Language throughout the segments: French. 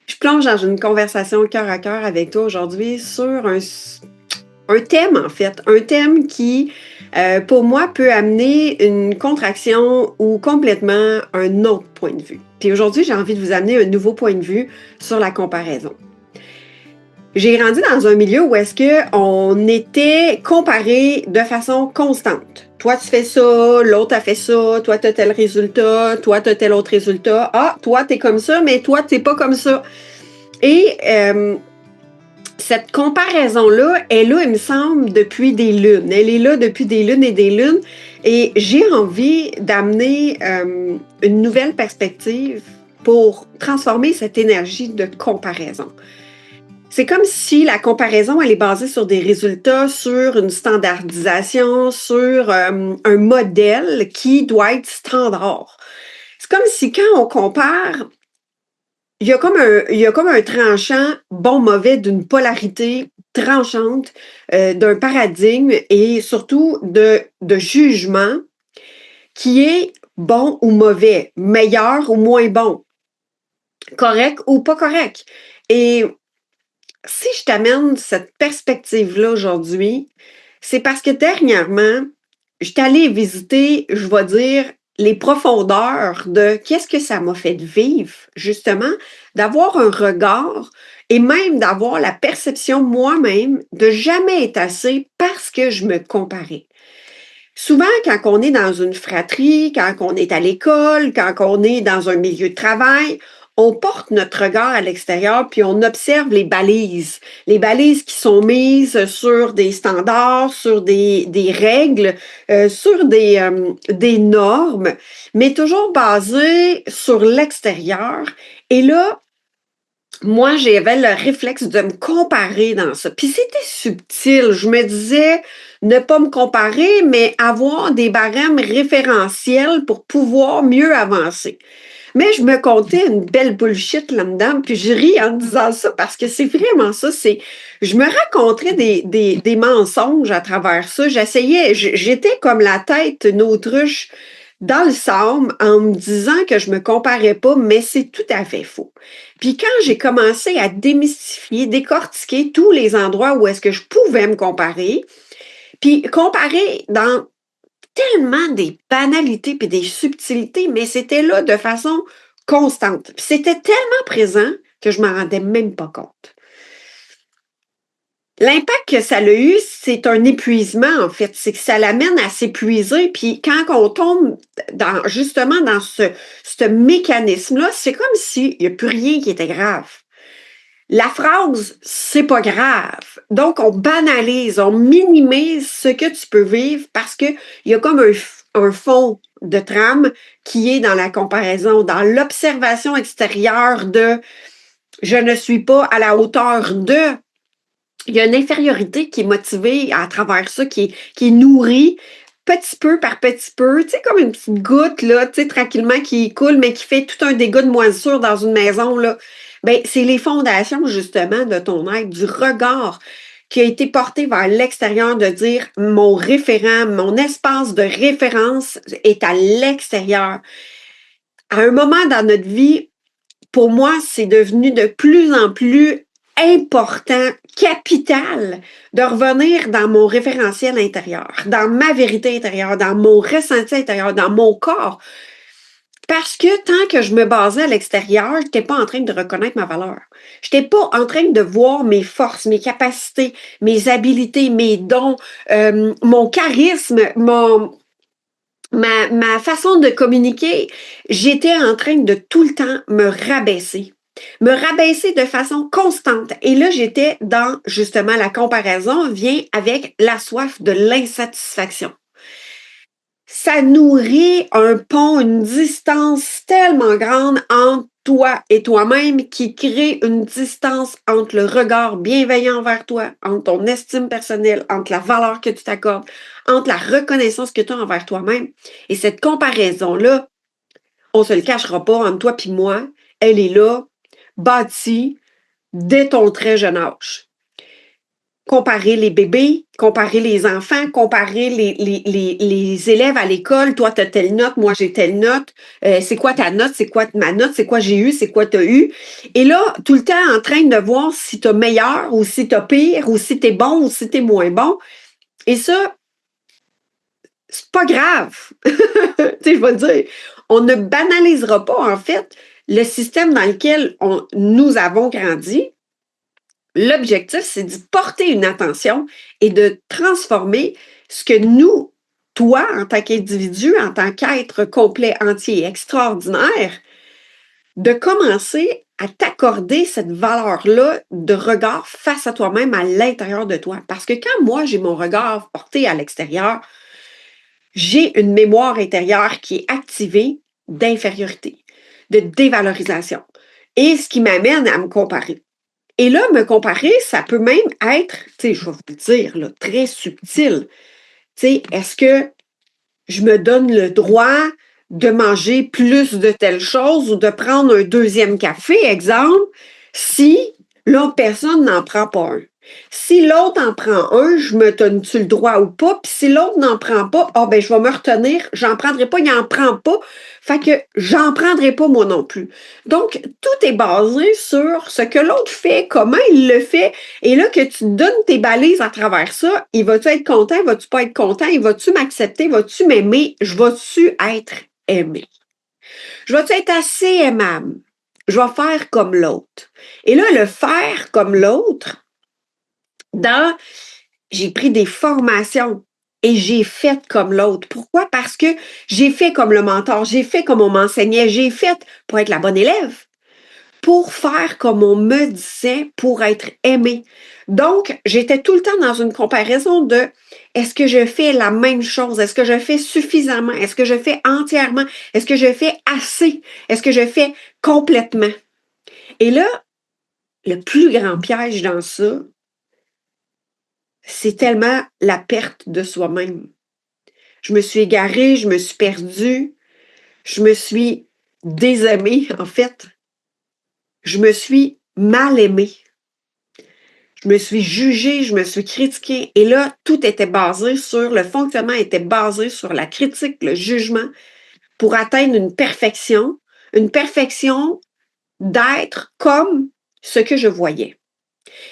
Je plonge dans une conversation cœur à cœur avec toi aujourd'hui sur un thème, en fait. Un thème qui, pour moi, peut amener une contraction ou complètement un autre point de vue. Puis aujourd'hui, j'ai envie de vous amener un nouveau point de vue sur la comparaison. J'ai grandi dans un milieu où est-ce qu'on était comparés de façon constante. Toi, tu fais ça, l'autre a fait ça, toi, tu as tel résultat, toi, tu as tel autre résultat. Ah, toi, tu es comme ça, mais toi, tu n'es pas comme ça. Et cette comparaison-là est là, il me semble, depuis des lunes. Elle est là depuis des lunes et des lunes. Et j'ai envie d'amener une nouvelle perspective pour transformer cette énergie de comparaison. C'est comme si la comparaison, elle est basée sur des résultats, sur une standardisation, sur un modèle qui doit être standard. C'est comme si quand on compare, il y a comme un tranchant bon-mauvais d'une polarité tranchante, d'un paradigme et surtout de jugement qui est bon ou mauvais, meilleur ou moins bon, correct ou pas correct. Et si je t'amène cette perspective-là aujourd'hui, c'est parce que dernièrement, je suis allée visiter, je vais dire, les profondeurs de qu'est-ce que ça m'a fait vivre, justement, d'avoir un regard et même d'avoir la perception moi-même de jamais être assez parce que je me comparais. Souvent, quand on est dans une fratrie, quand on est à l'école, quand on est dans un milieu de travail, on porte notre regard à l'extérieur puis on observe les balises qui sont mises sur des standards, sur des règles, sur des normes, mais toujours basées sur l'extérieur. Et là, moi, j'avais le réflexe de me comparer dans ça. Puis c'était subtil. Je me disais ne pas me comparer, mais avoir des barèmes référentiels pour pouvoir mieux avancer. Mais je me comptais une belle bullshit là-dedans, puis je ris en disant ça parce que c'est vraiment ça. Je me racontais des mensonges à travers ça. J'étais comme la tête une autruche dans le sable en me disant que je me comparais pas, mais c'est tout à fait faux. Puis quand j'ai commencé à démystifier, décortiquer tous les endroits où est-ce que je pouvais me comparer, puis comparer dans tellement des banalités puis des subtilités, mais c'était là de façon constante. Puis c'était tellement présent que je m'en rendais même pas compte. L'impact que ça a eu, c'est un épuisement, en fait. C'est que ça l'amène à s'épuiser. Puis quand on tombe justement dans ce mécanisme-là, c'est comme s'il n'y a plus rien qui était grave. La phrase, c'est pas grave. Donc, on banalise, on minimise ce que tu peux vivre parce qu'il y a comme un fond de trame qui est dans la comparaison, dans l'observation extérieure de je ne suis pas à la hauteur de. Il y a une infériorité qui est motivée à travers ça, qui est nourrie petit peu par petit peu, tu sais, comme une petite goutte, là, tu sais, tranquillement qui coule, mais qui fait tout un dégât de moisissure dans une maison, là. Ben, c'est les fondations, justement, de ton être, du regard qui a été porté vers l'extérieur, de dire mon référent, mon espace de référence est à l'extérieur. À un moment dans notre vie, pour moi, c'est devenu de plus en plus important, capital, de revenir dans mon référentiel intérieur, dans ma vérité intérieure, dans mon ressenti intérieur, dans mon corps. Parce que tant que je me basais à l'extérieur, je n'étais pas en train de reconnaître ma valeur. Je n'étais pas en train de voir mes forces, mes capacités, mes habiletés, mes dons, mon charisme, ma façon de communiquer. J'étais en train de tout le temps me rabaisser de façon constante. Et là, j'étais dans, justement, la comparaison vient avec la soif de l'insatisfaction. Ça nourrit un pont, une distance tellement grande entre toi et toi-même qui crée une distance entre le regard bienveillant envers toi, entre ton estime personnelle, entre la valeur que tu t'accordes, entre la reconnaissance que tu as envers toi-même. Et cette comparaison-là, on se le cachera pas entre toi et moi, elle est là, bâtie dès ton très jeune âge. comparer les bébés, comparer les enfants, comparer les élèves à l'école. Toi, tu as telle note, moi, j'ai telle note. C'est quoi ta note? C'est quoi ma note? C'est quoi j'ai eu? C'est quoi tu as eu? Et là, tout le temps en train de voir si tu as meilleur ou si tu as pire ou si tu es bon ou si tu es moins bon. Et ça, c'est pas grave. Tu sais, je vais te dire, on ne banalisera pas, en fait, le système dans lequel nous avons grandi. L'objectif, c'est d'y porter une attention et de transformer ce que nous, toi, en tant qu'individu, en tant qu'être complet, entier et extraordinaire, de commencer à t'accorder cette valeur-là de regard face à toi-même à l'intérieur de toi. Parce que quand moi, j'ai mon regard porté à l'extérieur, j'ai une mémoire intérieure qui est activée d'infériorité, de dévalorisation, et ce qui m'amène à me comparer. Et là, me comparer, ça peut même être, tu sais, je vais vous le dire, là, très subtil. Tu sais, est-ce que je me donne le droit de manger plus de telle chose ou de prendre un deuxième café, exemple, si l'autre personne n'en prend pas un? Si l'autre en prend un, je me donne-tu le droit ou pas? Puis si l'autre n'en prend pas, ah ben je vais me retenir, j'en prendrai pas, il n'en prend pas. Fait que j'en prendrai pas moi non plus. Donc, tout est basé sur ce que l'autre fait, comment il le fait. Et là, que tu donnes tes balises à travers ça, il va-tu être content, va-tu pas être content, il va-tu m'accepter, va-tu m'aimer, je vais-tu être aimé? Je vais-tu être assez aimable? Je vais faire comme l'autre. Et là, le faire comme l'autre, j'ai pris des formations et j'ai fait comme l'autre. Pourquoi? Parce que j'ai fait comme le mentor, j'ai fait comme on m'enseignait, j'ai fait pour être la bonne élève, pour faire comme on me disait, pour être aimée. Donc, j'étais tout le temps dans une comparaison de est-ce que je fais la même chose? Est-ce que je fais suffisamment? Est-ce que je fais entièrement? Est-ce que je fais assez? Est-ce que je fais complètement? Et là, le plus grand piège dans ça, c'est tellement la perte de soi-même. Je me suis égarée, je me suis perdue, je me suis désaimée, en fait. Je me suis mal aimée. Je me suis jugée, je me suis critiquée. Et là, tout était basé sur, le fonctionnement était basé sur la critique, le jugement, pour atteindre une perfection d'être comme ce que je voyais.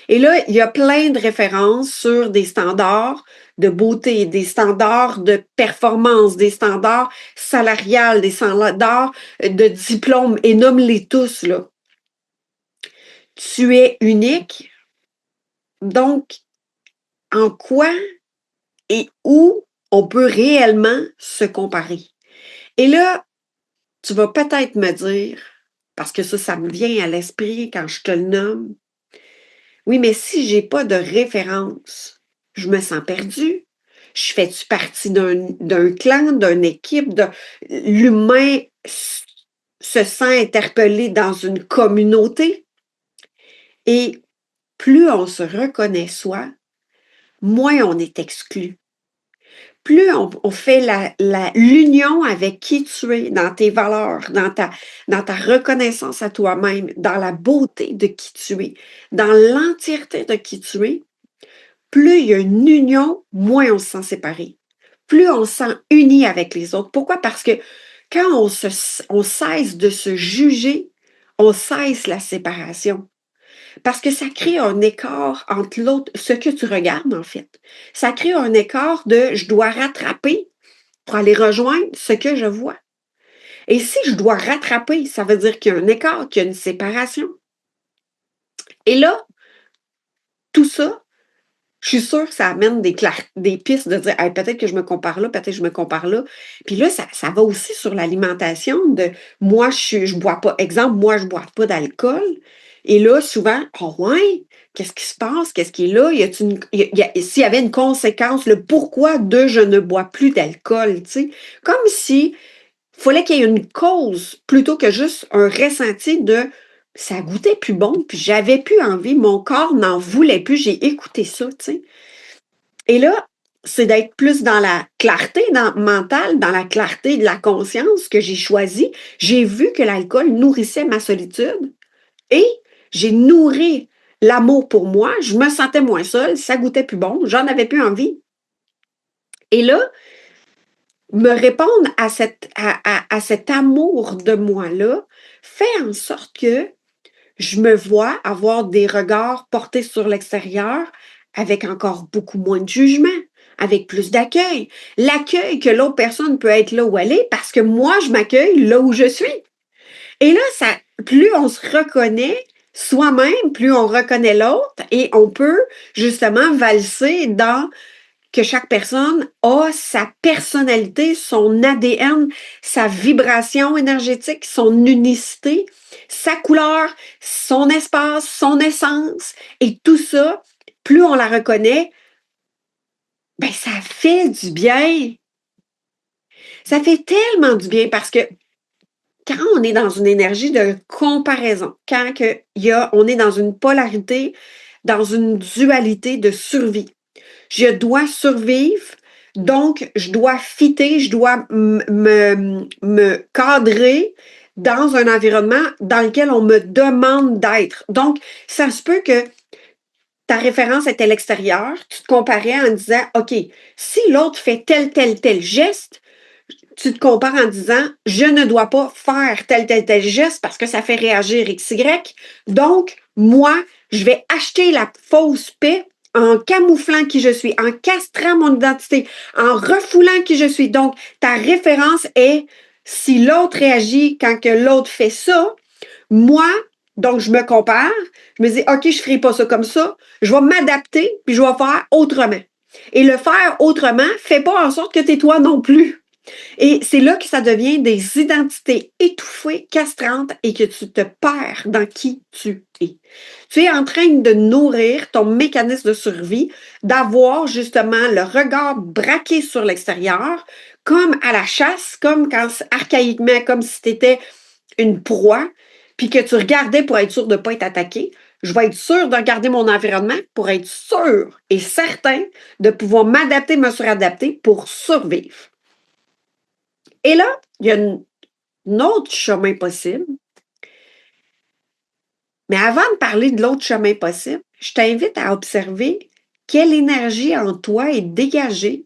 Et là, il y a plein de références sur des standards de beauté, des standards de performance, des standards salariales, des standards de diplôme, et nomme-les tous, là. Tu es unique, donc en quoi et où on peut réellement se comparer? Et là, tu vas peut-être me dire, parce que ça me vient à l'esprit quand je te le nomme, oui, mais si j'ai pas de référence, je me sens perdue. Je fais-tu partie d'un clan, d'une équipe? L'humain se sent interpellé dans une communauté. Et plus on se reconnaît soi, moins on est exclu. Plus on fait l'union avec qui tu es, dans tes valeurs, dans ta reconnaissance à toi-même, dans la beauté de qui tu es, dans l'entièreté de qui tu es, plus il y a une union, moins on se sent séparé. Plus on se sent uni avec les autres. Pourquoi? Parce que quand on cesse de se juger, on cesse la séparation. Parce que ça crée un écart entre l'autre, ce que tu regardes en fait. Ça crée un écart de je dois rattraper pour aller rejoindre ce que je vois. Et si je dois rattraper, ça veut dire qu'il y a un écart, qu'il y a une séparation. Et là, tout ça, je suis sûre que ça amène des pistes de dire hey, peut-être que je me compare là, peut-être que je me compare là. Puis là, ça va aussi sur l'alimentation de moi, je bois pas. Exemple, moi, je bois pas d'alcool. Et là, souvent, oh ouais, qu'est-ce qui se passe? Qu'est-ce qui est là? S'il y avait une conséquence, le pourquoi de je ne bois plus d'alcool, tu sais, comme si il fallait qu'il y ait une cause plutôt que juste un ressenti de ça goûtait plus bon, puis j'avais plus envie, mon corps n'en voulait plus, j'ai écouté ça, tu sais. Et là, c'est d'être plus dans la clarté mentale, dans la clarté de la conscience que j'ai choisi. J'ai vu que l'alcool nourrissait ma solitude et j'ai nourri l'amour pour moi, je me sentais moins seule, ça goûtait plus bon, j'en avais plus envie. Et là, me répondre à cet amour de moi-là fait en sorte que je me vois avoir des regards portés sur l'extérieur avec encore beaucoup moins de jugement, avec plus d'accueil. L'accueil que l'autre personne peut être là où elle est parce que moi, je m'accueille là où je suis. Et là, plus on se reconnaît soi-même, plus on reconnaît l'autre et on peut justement valser dans que chaque personne a sa personnalité, son ADN, sa vibration énergétique, son unicité, sa couleur, son espace, son essence. Et tout ça, plus on la reconnaît, ben ça fait du bien. Ça fait tellement du bien parce que quand on est dans une énergie de comparaison, quand on est dans une polarité, dans une dualité de survie, je dois survivre, donc je dois fitter, je dois me cadrer dans un environnement dans lequel on me demande d'être. Donc, ça se peut que ta référence était l'extérieur, tu te comparais en disant, OK, si l'autre fait tel geste, tu te compares en disant, je ne dois pas faire tel geste parce que ça fait réagir XY. Donc, moi, je vais acheter la fausse paix en camouflant qui je suis, en castrant mon identité, en refoulant qui je suis. Donc, ta référence est, si l'autre réagit quand que l'autre fait ça, moi, donc je me compare, je me dis, OK, je ne ferai pas ça comme ça, je vais m'adapter, puis je vais faire autrement. Et le faire autrement ne fait pas en sorte que tu es toi non plus. Et c'est là que ça devient des identités étouffées, castrantes et que tu te perds dans qui tu es. Tu es en train de nourrir ton mécanisme de survie, d'avoir justement le regard braqué sur l'extérieur, comme à la chasse, comme quand archaïquement, comme si tu étais une proie, puis que tu regardais pour être sûr de ne pas être attaqué. Je vais être sûr de regarder mon environnement pour être sûr et certain de pouvoir m'adapter, me suradapter pour survivre. Et là, il y a un autre chemin possible. Mais avant de parler de l'autre chemin possible, je t'invite à observer quelle énergie en toi est dégagée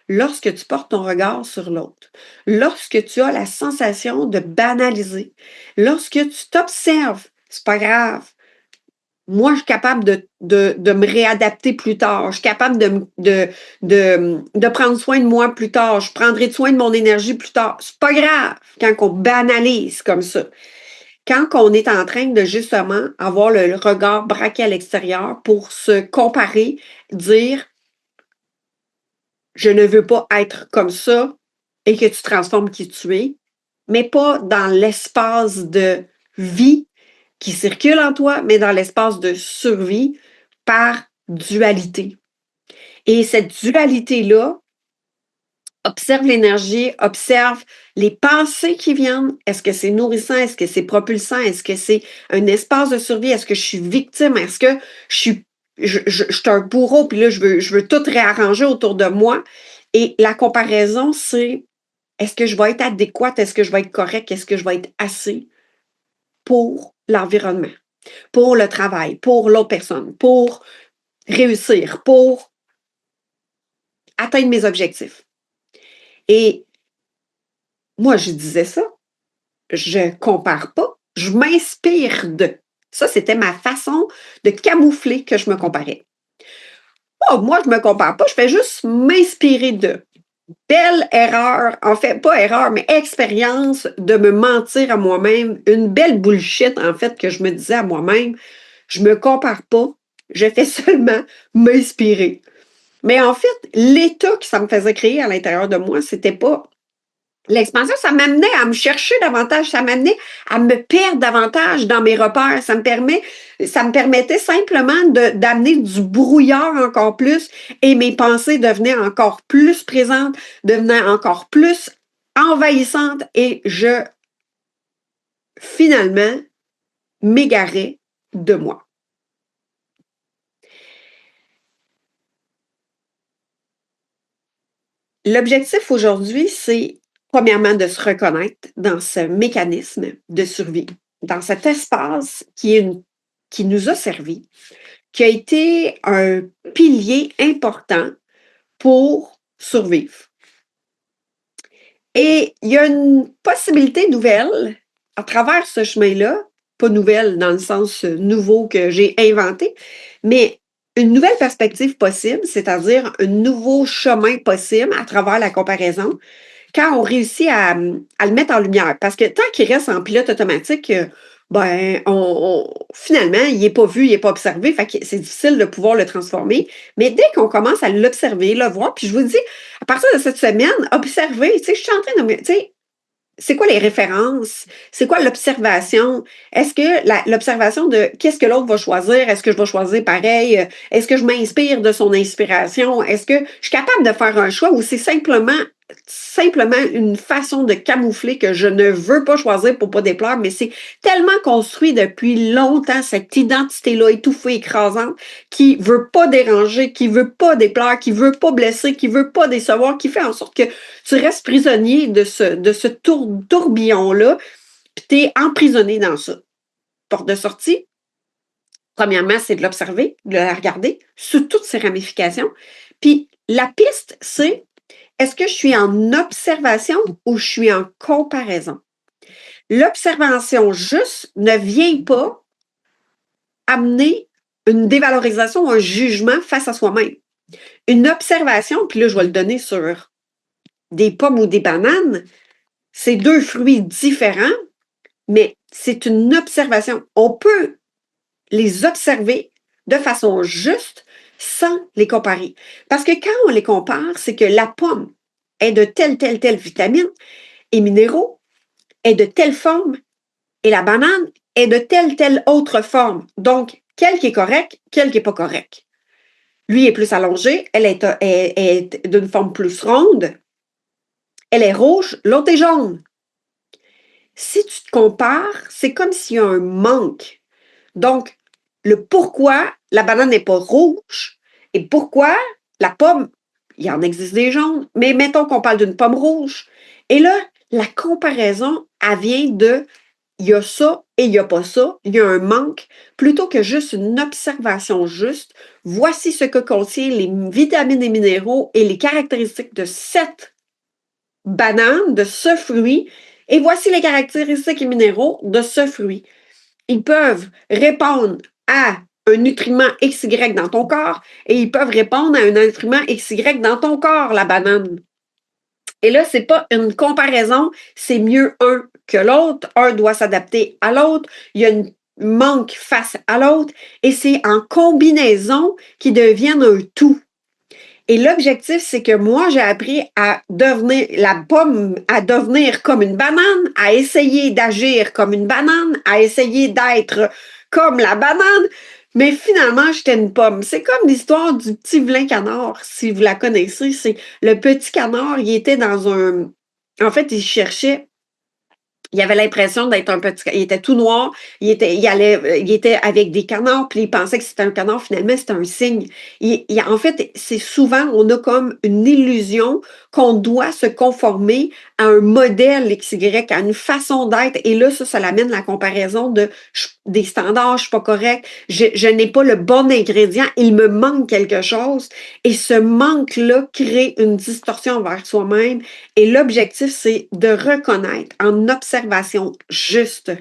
lorsque tu portes ton regard sur l'autre, lorsque tu as la sensation de banaliser, lorsque tu t'observes, c'est pas grave. Moi, je suis capable de me réadapter plus tard. Je suis capable de prendre soin de moi plus tard. Je prendrai soin de mon énergie plus tard. C'est pas grave quand on banalise comme ça. Quand on est en train de justement avoir le regard braqué à l'extérieur pour se comparer, dire je ne veux pas être comme ça et que tu transformes qui tu es, mais pas dans l'espace de vie qui circule en toi, mais dans l'espace de survie par dualité. Et cette dualité-là, observe l'énergie, observe les pensées qui viennent. Est-ce que c'est nourrissant? Est-ce que c'est propulsant? Est-ce que c'est un espace de survie? Est-ce que je suis victime? Est-ce que je suis un bourreau, puis là, je veux tout réarranger autour de moi? Et la comparaison, c'est est-ce que je vais être adéquate? Est-ce que je vais être correcte? Est-ce que je vais être assez pour l'environnement, pour le travail, pour l'autre personne, pour réussir, pour atteindre mes objectifs? Et moi, je disais ça. Je compare pas, je m'inspire de. Ça, c'était ma façon de camoufler que je me comparais. Oh, moi, je me compare pas, je fais juste m'inspirer de. Belle erreur, en fait, pas erreur, mais expérience de me mentir à moi-même, une belle bullshit, en fait, que je me disais à moi-même. Je me compare pas, je fais seulement m'inspirer. Mais en fait, l'état que ça me faisait créer à l'intérieur de moi, c'était pas l'expansion, ça m'amenait à me chercher davantage, ça m'amenait à me perdre davantage dans mes repères. Ça me permettait simplement d'amener du brouillard encore plus et mes pensées devenaient encore plus présentes, devenaient encore plus envahissantes et je, finalement, m'égarais de moi. L'objectif aujourd'hui, c'est premièrement de se reconnaître dans ce mécanisme de survie, dans cet espace qui nous a servi, qui a été un pilier important pour survivre. Et il y a une possibilité nouvelle à travers ce chemin-là, pas nouvelle dans le sens nouveau que j'ai inventé, mais une nouvelle perspective possible, c'est-à-dire un nouveau chemin possible à travers la comparaison, quand on réussit à le mettre en lumière. Parce que tant qu'il reste en pilote automatique, ben, finalement, il n'est pas vu, il n'est pas observé, fait que c'est difficile de pouvoir le transformer. Mais dès qu'on commence à l'observer, le voir, puis je vous dis, à partir de cette semaine, observez, tu sais, je suis en train de, tu sais, c'est quoi les références? C'est quoi l'observation? Est-ce que l'observation de qu'est-ce que l'autre va choisir? Est-ce que je vais choisir pareil? Est-ce que je m'inspire de son inspiration? Est-ce que je suis capable de faire un choix ou c'est simplement une façon de camoufler que je ne veux pas choisir pour pas déplaire, mais c'est tellement construit depuis longtemps, cette identité-là étouffée, écrasante, qui veut pas déranger, qui veut pas déplaire, qui veut pas blesser, qui veut pas décevoir, qui fait en sorte que tu restes prisonnier de ce tourbillon-là, puis tu es emprisonné dans ça. Porte de sortie, premièrement, c'est de l'observer, de la regarder sous toutes ses ramifications. Puis la piste, c'est est-ce que je suis en observation ou je suis en comparaison? L'observation juste ne vient pas amener une dévalorisation ou un jugement face à soi-même. Une observation, puis là, je vais le donner sur des pommes ou des bananes, c'est deux fruits différents, mais c'est une observation. On peut les observer de façon juste sans les comparer. Parce que quand on les compare, c'est que la pomme est de telle vitamine et minéraux, est de telle forme, et la banane est de telle autre forme. Donc, quel qui est correct, quel qui n'est pas correct. Lui est plus allongé, elle est d'une forme plus ronde, elle est rouge, l'autre est jaune. Si tu te compares, c'est comme s'il y a un manque. Donc, le pourquoi la banane n'est pas rouge et pourquoi la pomme, il y en existe des jaunes, mais mettons qu'on parle d'une pomme rouge. Et là, la comparaison, elle vient de il y a ça et il n'y a pas ça, il y a un manque, plutôt que juste une observation juste. Voici ce que contient les vitamines et minéraux et les caractéristiques de cette banane, de ce fruit, et voici les caractéristiques et minéraux de ce fruit. Ils peuvent répondre à un nutriment XY dans ton corps et ils peuvent répondre à un nutriment XY dans ton corps, la banane. Et là, c'est pas une comparaison, c'est mieux un que l'autre. Un doit s'adapter à l'autre. Il y a une manque face à l'autre et c'est en combinaison qu'ils deviennent un tout. Et l'objectif, c'est que moi, j'ai appris à devenir la pomme, à devenir comme une banane, à essayer d'agir comme une banane, à essayer d'être comme la banane, mais finalement, j'étais une pomme. C'est comme l'histoire du petit vilain canard, si vous la connaissez. C'est le petit canard, il était dans un... En fait, il cherchait il avait l'impression d'être un petit... Il était tout noir, il était avec des canards, puis il pensait que c'était un canard, finalement, c'était un cygne. En fait, c'est souvent, on a comme une illusion qu'on doit se conformer à un modèle XY, à une façon d'être, et là, ça l'amène la comparaison des standards, je suis pas correct, je n'ai pas le bon ingrédient, il me manque quelque chose, et ce manque-là crée une distorsion vers soi-même, et l'objectif, c'est de reconnaître en observation juste.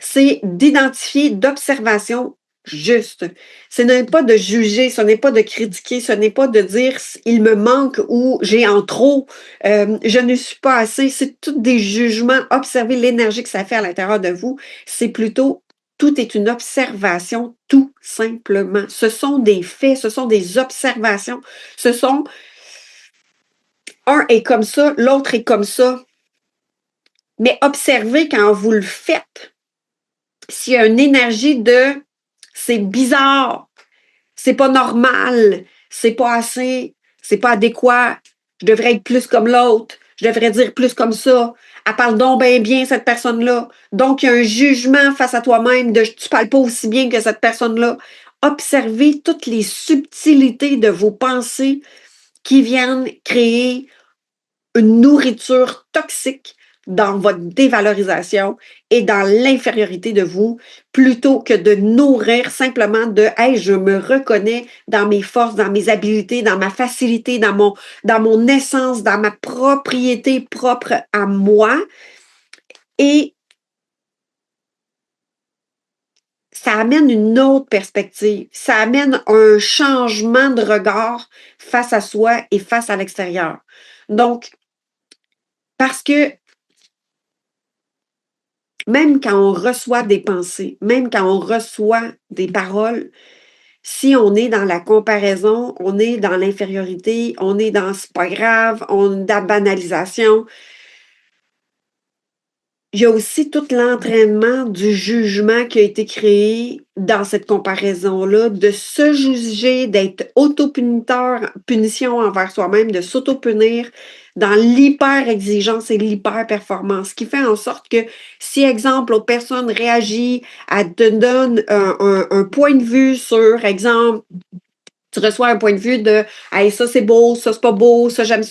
C'est d'identifier d'observation juste. Ce n'est pas de juger, ce n'est pas de critiquer, ce n'est pas de dire il me manque ou j'ai en trop, je ne suis pas assez. C'est tous des jugements. Observer l'énergie que ça fait à l'intérieur de vous. C'est plutôt tout est une observation, tout simplement. Ce sont des faits, ce sont des observations, ce sont un est comme ça, l'autre est comme ça. Mais observez quand vous le faites. S'il y a une énergie de c'est bizarre, c'est pas normal, c'est pas assez, c'est pas adéquat, je devrais être plus comme l'autre, je devrais dire plus comme ça. Elle parle donc bien cette personne-là. Donc, il y a un jugement face à toi-même de tu parles pas aussi bien que cette personne-là. Observez toutes les subtilités de vos pensées qui viennent créer une nourriture toxique dans votre dévalorisation et dans l'infériorité de vous, plutôt que de nourrir simplement de hey, je me reconnais dans mes forces, dans mes habiletés, dans ma facilité, dans mon essence, dans ma propriété propre à moi. Et ça amène une autre perspective. Ça amène un changement de regard face à soi et face à l'extérieur. Donc, parce que même quand on reçoit des pensées, même quand on reçoit des paroles, si on est dans la comparaison, on est dans l'infériorité, on est dans c'est pas grave, on est dans la banalisation, il y a aussi tout l'entraînement du jugement qui a été créé dans cette comparaison-là, de se juger, d'être autopuniteur, punition envers soi-même, de s'autopunir dans l'hyper-exigence et l'hyper-performance, ce qui fait en sorte que si, exemple, l'autre personne réagit, elle te donne un point de vue sur, exemple, tu reçois un point de vue de hey, ça c'est beau, ça c'est pas beau, ça j'aime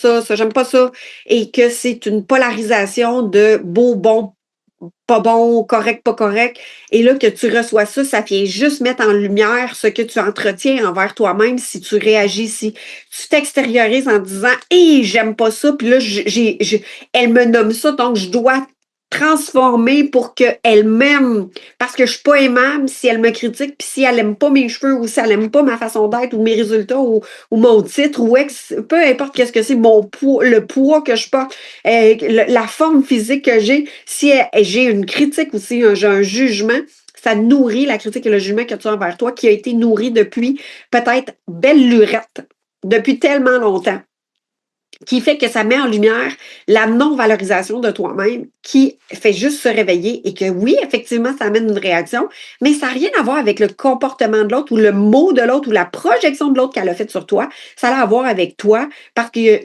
pas ça, et que c'est une polarisation de beau, bon, pas bon, correct, pas correct. Et là, que tu reçois ça, ça vient juste mettre en lumière ce que tu entretiens envers toi-même si tu réagis, si tu t'extériorises en disant hey, j'aime pas ça, puis là, elle me nomme ça, donc je dois transformer pour qu'elle m'aime parce que je suis pas aimable si elle me critique puis si elle aime pas mes cheveux ou si elle aime pas ma façon d'être ou mes résultats ou mon titre ou peu importe qu'est-ce que c'est mon poids, le poids que je porte, la forme physique que j'ai, si j'ai une critique ou si j'ai un jugement, ça nourrit la critique et le jugement que tu as envers toi qui a été nourri depuis peut-être belle lurette depuis tellement longtemps, qui fait que ça met en lumière la non-valorisation de toi-même, qui fait juste se réveiller et que oui, effectivement, ça amène une réaction, mais ça n'a rien à voir avec le comportement de l'autre ou le mot de l'autre ou la projection de l'autre qu'elle a faite sur toi. Ça a à voir avec toi parce que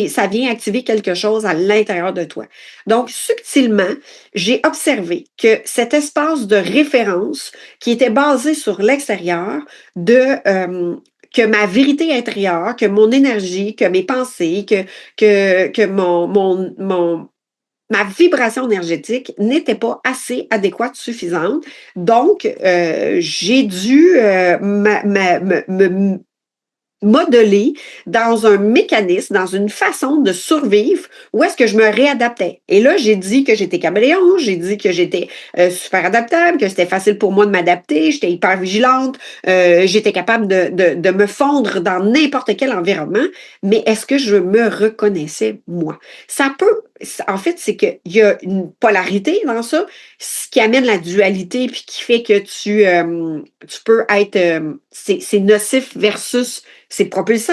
ça vient activer quelque chose à l'intérieur de toi. Donc, subtilement, j'ai observé que cet espace de référence qui était basé sur l'extérieur que ma vérité intérieure, que mon énergie, que mes pensées, que ma vibration énergétique n'était pas assez adéquate, suffisante. Donc, j'ai dû me modelé dans un mécanisme, dans une façon de survivre où est-ce que je me réadaptais. Et là, j'ai dit que j'étais caméléon, j'ai dit que j'étais super adaptable, que c'était facile pour moi de m'adapter, j'étais hyper vigilante, j'étais capable de me fondre dans n'importe quel environnement, mais est-ce que je me reconnaissais moi? Ça peut, en fait, c'est qu'il y a une polarité dans ça, ce qui amène la dualité, puis qui fait que tu peux être, c'est nocif versus c'est propulsant.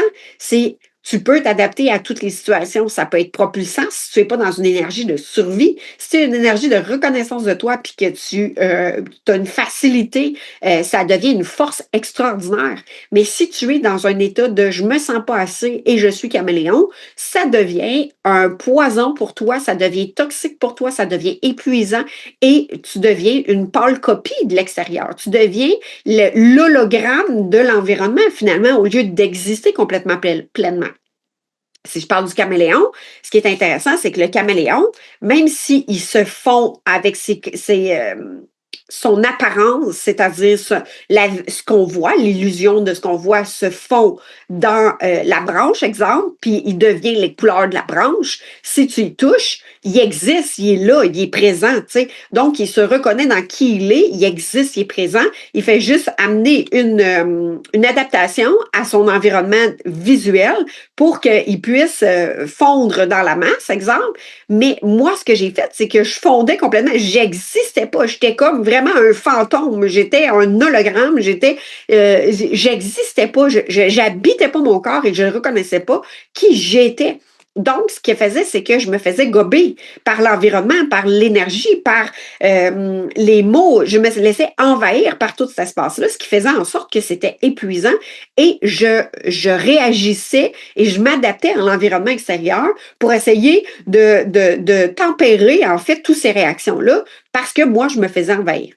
Tu peux t'adapter à toutes les situations. Ça peut être propulsant si tu n'es pas dans une énergie de survie. Si tu as une énergie de reconnaissance de toi puis que tu as une facilité, ça devient une force extraordinaire. Mais si tu es dans un état de je me sens pas assez et je suis caméléon, ça devient un poison pour toi, ça devient toxique pour toi, ça devient épuisant et tu deviens une pâle copie de l'extérieur. Tu deviens l'hologramme de l'environnement, finalement, au lieu d'exister complètement pleinement. Si je parle du caméléon, ce qui est intéressant, c'est que le caméléon, même s'il se fond avec son apparence, c'est-à-dire ce qu'on voit, l'illusion de ce qu'on voit se fond dans la branche, exemple, puis il devient les couleurs de la branche. Si tu y touches, il existe, il est là, il est présent, tu sais. Donc, il se reconnaît dans qui il existe, il est présent. Il fait juste amener une adaptation à son environnement visuel pour qu'il puisse fondre dans la masse, exemple. Mais moi, ce que j'ai fait, c'est que je fondais complètement. J'existais pas. J'étais comme vraiment un fantôme. J'étais un hologramme. J'existais pas. J'habitais pas mon corps et je ne reconnaissais pas qui j'étais. Donc, ce qu'elle faisait, c'est que je me faisais gober par l'environnement, par l'énergie, par les mots. Je me laissais envahir par tout cet espace-là, ce qui faisait en sorte que c'était épuisant et je réagissais et je m'adaptais à l'environnement extérieur pour essayer de tempérer, en fait, toutes ces réactions-là parce que moi, je me faisais envahir.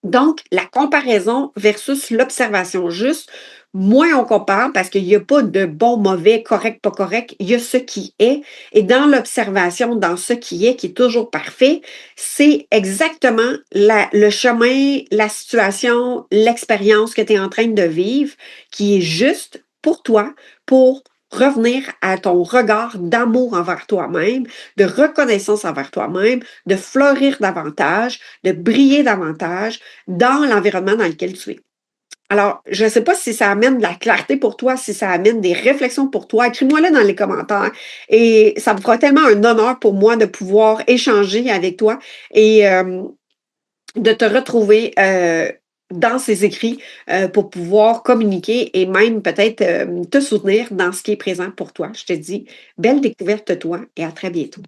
Donc, la comparaison versus l'observation juste moins on compare parce qu'il y a pas de bon, mauvais, correct, pas correct, il y a ce qui est et dans l'observation, dans ce qui est toujours parfait, c'est exactement la le chemin, la situation, l'expérience que tu es en train de vivre qui est juste pour toi, pour revenir à ton regard d'amour envers toi-même, de reconnaissance envers toi-même, de fleurir davantage, de briller davantage dans l'environnement dans lequel tu es. Alors, je ne sais pas si ça amène de la clarté pour toi, si ça amène des réflexions pour toi. Écris-moi-le dans les commentaires et ça me fera tellement un honneur pour moi de pouvoir échanger avec toi et de te retrouver, dans ces écrits, pour pouvoir communiquer et même peut-être, te soutenir dans ce qui est présent pour toi. Je te dis belle découverte toi et à très bientôt.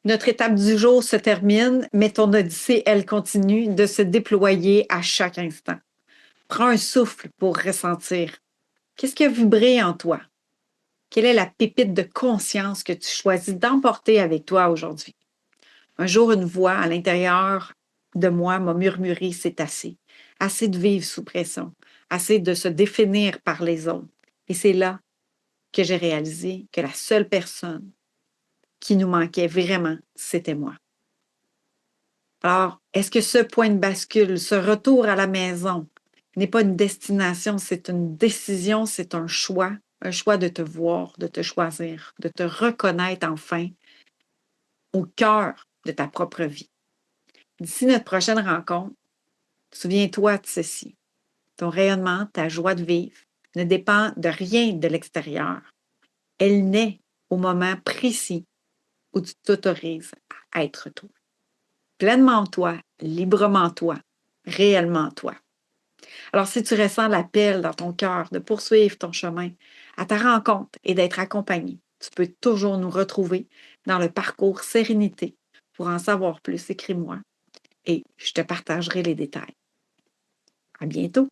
Notre étape du jour se termine, mais ton odyssée, elle continue de se déployer à chaque instant. Prends un souffle pour ressentir. Qu'est-ce qui a vibré en toi? Quelle est la pépite de conscience que tu choisis d'emporter avec toi aujourd'hui? Un jour, une voix à l'intérieur de moi m'a murmuré, c'est assez. Assez de vivre sous pression, assez de se définir par les autres. Et c'est là que j'ai réalisé que la seule personne qui nous manquait vraiment, c'était moi. Alors, est-ce que ce point de bascule, ce retour à la maison, n'est pas une destination, c'est une décision, c'est un choix de te voir, de te choisir, de te reconnaître enfin au cœur de ta propre vie. D'ici notre prochaine rencontre, souviens-toi de ceci. Ton rayonnement, ta joie de vivre ne dépend de rien de l'extérieur. Elle naît au moment précis où tu t'autorises à être toi. Pleinement toi, librement toi, réellement toi. Alors, si tu ressens l'appel dans ton cœur de poursuivre ton chemin à ta rencontre et d'être accompagné, tu peux toujours nous retrouver dans le parcours Sérénité. Pour en savoir plus, écris-moi et je te partagerai les détails. À bientôt!